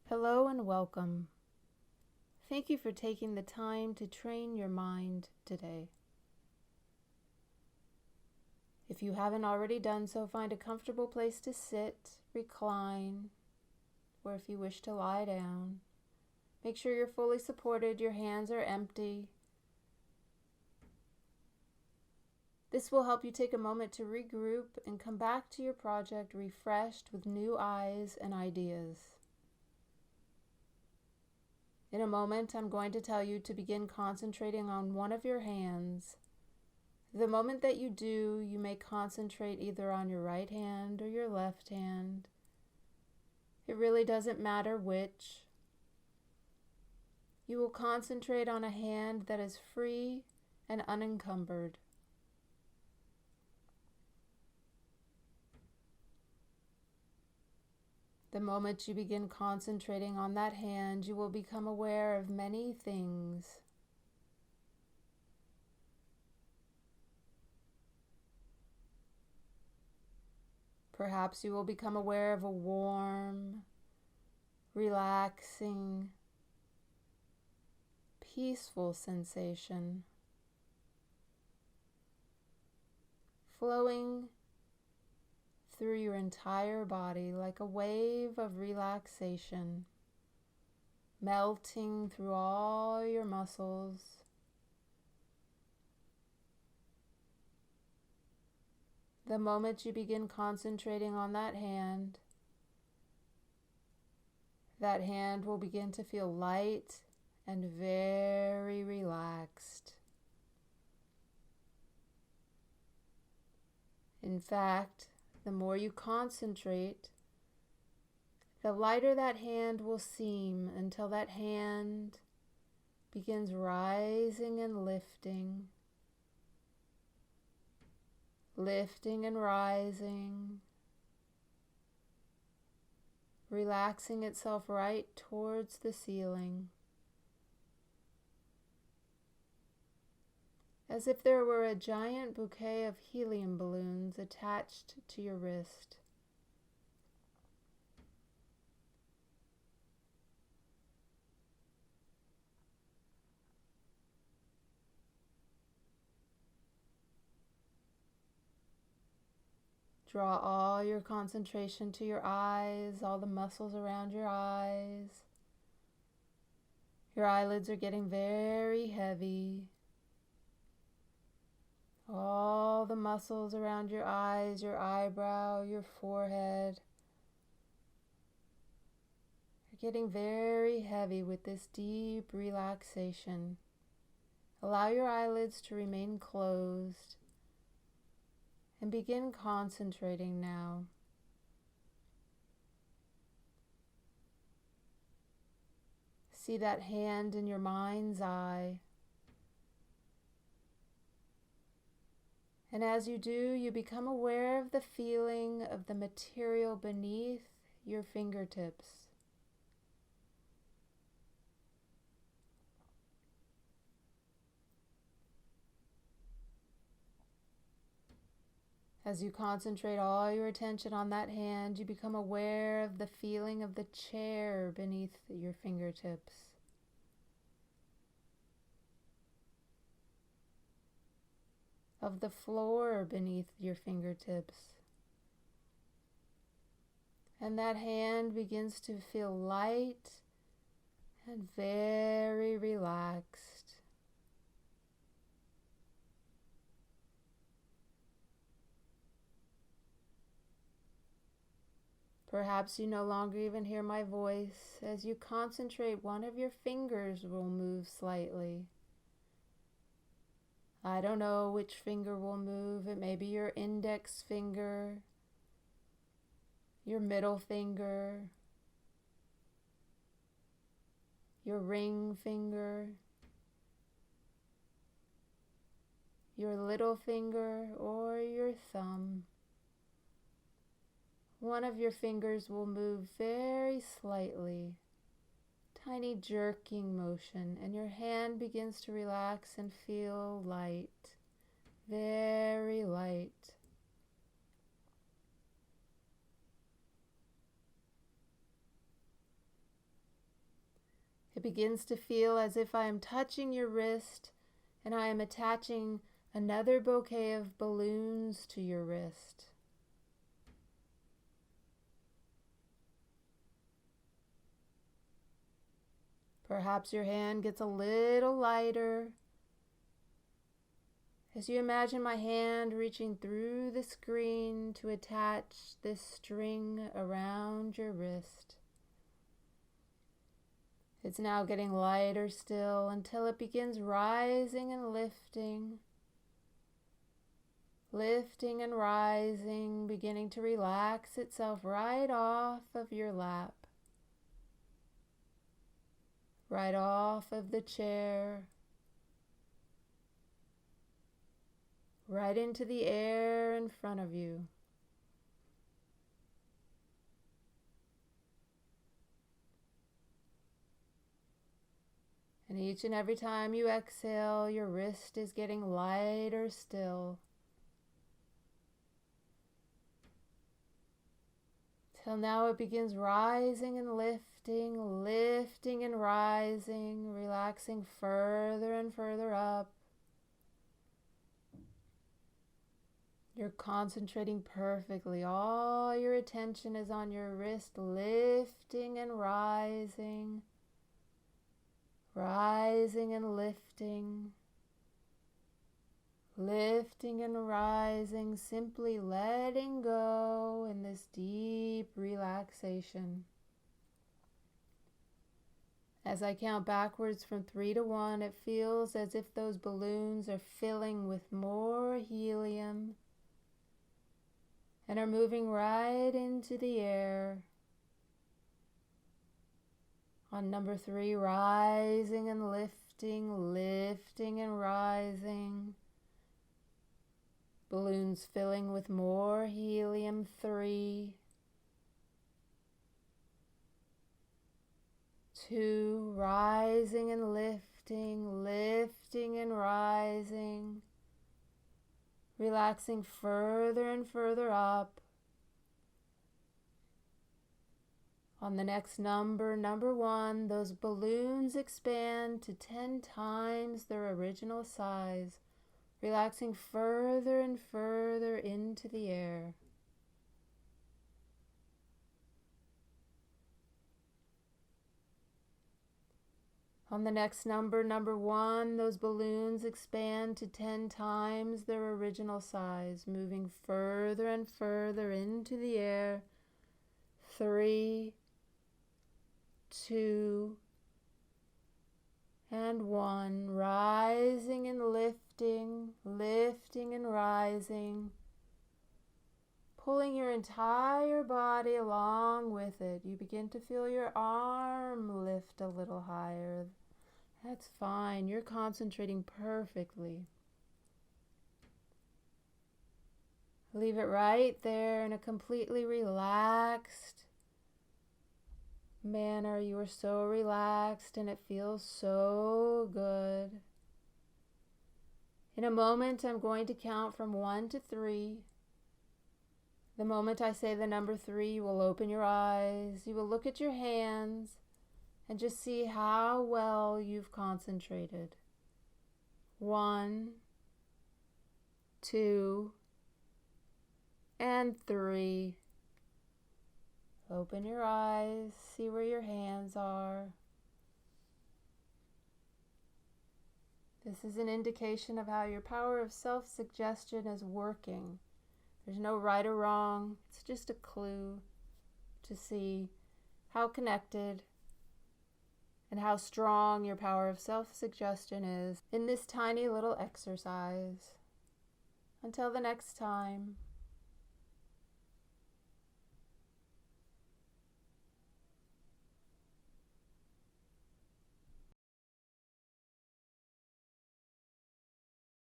Hello and welcome. Thank you for taking the time to train your mind today. If you haven't already done so, find a comfortable place to sit, recline, or if you wish to lie down. Make sure you're fully supported, your hands are empty. This will help you take a moment to regroup and come back to your project refreshed with new eyes and ideas. In a moment, I'm going to tell you to begin concentrating on one of your hands. The moment that you do, you may concentrate either on your right hand or your left hand. It really doesn't matter which. You will concentrate on a hand that is free and unencumbered. The moment you begin concentrating on that hand, you will become aware of many things. Perhaps you will become aware of a warm, relaxing, peaceful sensation flowing through your entire body like a wave of relaxation, melting through all your muscles. The moment you begin concentrating on that hand will begin to feel light and very relaxed. In fact, the more you concentrate, the lighter that hand will seem until that hand begins rising and lifting and rising, relaxing itself right towards the ceiling, as if there were a giant bouquet of helium balloons attached to your wrist. Draw all your concentration to your eyes, all the muscles around your eyes. Your eyelids are getting very heavy. All the muscles around your eyes, your eyebrow, your forehead are getting very heavy with this deep relaxation. Allow your eyelids to remain closed and begin concentrating now. See that hand in your mind's eye. And as you do, you become aware of the feeling of the material beneath your fingertips. As you concentrate all your attention on that hand, you become aware of the feeling of the chair beneath your fingertips. Of the floor beneath your fingertips. And that hand begins to feel light and very relaxed. Perhaps you no longer even hear my voice. As you concentrate, one of your fingers will move slightly. I don't know which finger will move. It may be your index finger, your middle finger, your ring finger, your little finger, or your thumb. One of your fingers will move very slightly, tiny jerking motion, and your hand begins to relax and feel light, very light. It begins to feel as if I am touching your wrist and I am attaching another bouquet of balloons to your wrist. Perhaps your hand gets a little lighter as you imagine my hand reaching through the screen to attach this string around your wrist. It's now getting lighter still until it begins rising and lifting. Lifting and rising, beginning to relax itself right off of your lap. Right off of the chair. Right into the air in front of you. And each and every time you exhale, your wrist is getting lighter still. Till now it begins rising and lifting, lifting and rising, relaxing further and further up. You're concentrating perfectly. All your attention is on your wrist, lifting and rising, rising and lifting, lifting and rising, simply letting go in this deep relaxation. As I count backwards from 3 to 1, it feels as if those balloons are filling with more helium and are moving right into the air. On number 3, rising and lifting, lifting and rising. Balloons filling with more helium. 3, 2, rising and lifting, lifting and rising. Relaxing further and further up. On the next number, number 1, those balloons expand to 10 times their original size, relaxing further and further into the air. On the next number, number 1, those balloons expand to 10 times their original size, moving further and further into the air. 3, 2, and 1, rising and lifting, lifting and rising, pulling your entire body along with it. You begin to feel your arm lift a little higher. That's fine. You're concentrating perfectly. Leave it right there in a completely relaxed manner. You are so relaxed and it feels so good. In a moment, I'm going to count from 1 to 3. The moment I say the number 3, you will open your eyes. You will look at your hands and just see how well you've concentrated. 1, 2, and 3. Open your eyes, see where your hands are. This is an indication of how your power of self-suggestion is working. There's no right or wrong. It's just a clue to see how connected and how strong your power of self-suggestion is in this tiny little exercise. Until the next time.